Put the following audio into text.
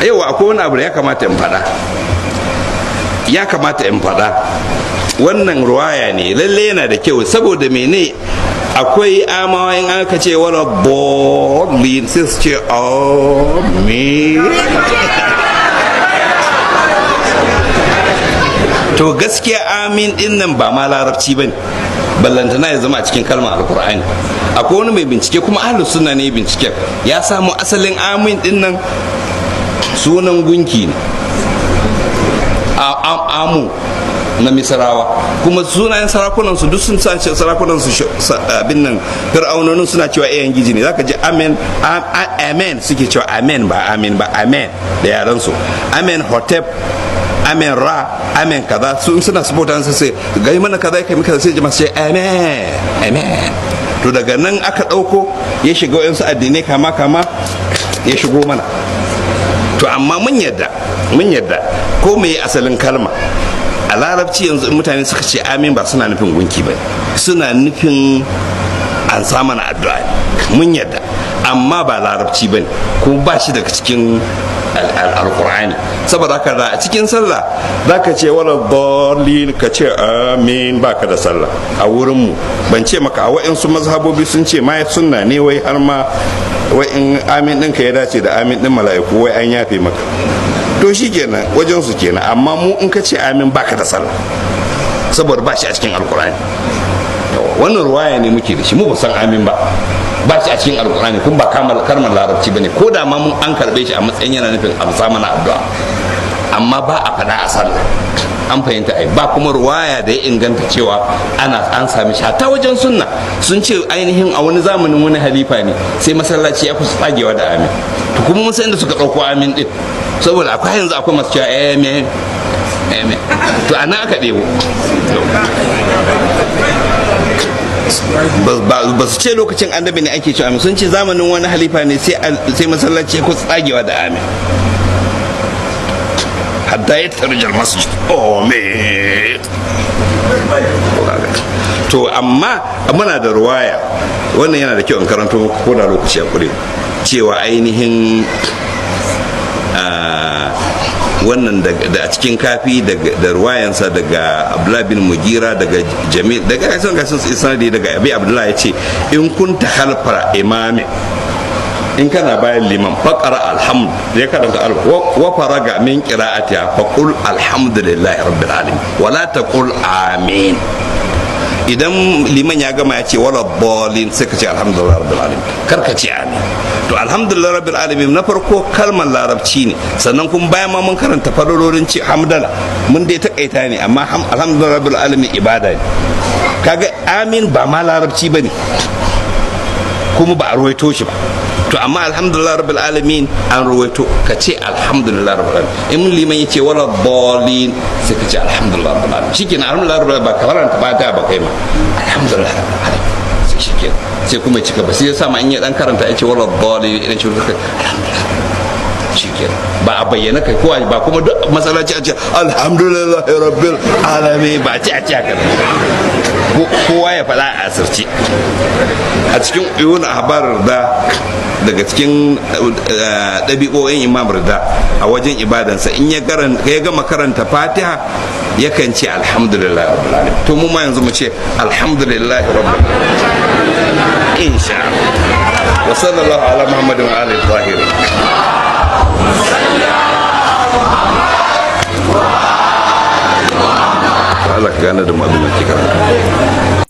yau akwai wani abu da ya kamata in faɗa wannan ruwaya ne lalle yana da kyau saboda mene akwai amawa in aka ce wala bolin sai su ce amin. To gaskiya amin din nan ba ma larabci bane ballantana ya zama a cikin kalmar alkur'ani. Akwai wani mai bincike kuma ahlus sunna ne binciken ya samu asalin amin din nan sunan gunki ne amu na misrawa kuma sunayen sarakunan su duk sun sace sarakunan su abin nan fir'aunonin suna cewa ayan giji ne zaka ji amen suke cewa amen ba amin ba amen da yaran su amen hotep amen ra amen kaza su suna saboda su sai ga mana kaza kai maka sai jama'a sai amen to daga nan aka dauko ya shiga wayansu addinai kama ya shigo mana to amma mun yadda ko me asalin kalma a larabci yanzu mutane suka ce amin ba suna nufin gunki ba suna nufin an sa mana addu'a mun yadda amma ba larabci ba ne kuma ba shi daga cikin alkur'ani saboda haka da a cikin sallah za ka ce wala dalil ka ce amin baka da sallah a wurinmu ban ce maka a wa'insu mazhabobi sun ce ma sunna ne wai har ma wai in amin ɗinka ya dace da amin ɗin mala'iku wai an yafe maka to shi kenan wajen su kenan amma mu in ka ce amin baka da sallah saboda ba shi a cikin alkur'ani wannan ruwaya ne muke da shi mu ba san amin ba shi a cikin alkur'ani kun ba kalmar larabci bane ko da ma mun an karbe shi a matsayin yana nufin amsa mana addu'a amma ba a faɗa a sallah an fahimta ai ba kuma ruwaya da ya inganta cewa an sami shi ta wajen sunna sun ce ainihin a wani zamanin wani halifa ne sai masallaci ya kusa tsagewa da amin to kuma mun san inda suka ɗauko amin din saboda akwai yanzu akwai masu cewa amen to ana aka ɗebo ba su ce lokacin annabi ne ake cewa amin sun ce zamanin wani halifa ne sai masallaci ya kusa tsagewa da amin hatta ya tarjar masjid amen to amma muna da ruwaya wannan yana da kyau in karanto ko da lokaci a kure cewa ainihin wannan da a cikin kafi da ruwayansa daga Abdullah bin Mugira daga Jamil daga gasan isnadi daga Abi Abdullah ya ce in kunta halfara imami in kana bayan liman faqara alhamd ya karanta wa faraga min qira'atiha faqul alhamdulillahi rabbil alamin wala taqul amin idan liman ya gama ya ce wala bolin sai ka ce alhamdulillah rabbil alamin kar ka ce amin to alhamdulillah rabbil alamin na farko kalmar larabci ne sannan kuma bayan ma mun karanta farorin ce hamdala mun dai takaita ne amma alhamdulillah rabbil alamin ibada ne kaga amin ba ma larabci bane kuma ba a ruwaito shi ba to amma alhamdulillah rabbil alamin an ruwaito ka ce alhamdulillah rabbil alamin in liman yace wala bolin sai ka ce alhamdulillah rabbil alamin shikenan alhamdulillah rabbil alamin ba karanta ba ta ba kai ma alhamdulillah rabbil alamin sai shikenan sai kuma cika ba sai ya sa ma in ya dan karanta yace wala bolin idan shi alhamdulillah shikenan ba a bayyana kai kowa ba kuma duk masallaci a ce alhamdulillah rabbil alamin ba a ce haka kowa ya faɗa a asirce a cikin uyun ahbar daga cikin ɗabi'o'in imam rida a wajen ibadansa in ya gama karanta fatiha yakan ce alhamdulillah rabbil alamin to mu ma yanzu mu ce alhamdulillah rabbil alamin insha Allah wa sallallahu ala muhammadin wa alihi tahirin Allah ka gane da mu abin da ke karanta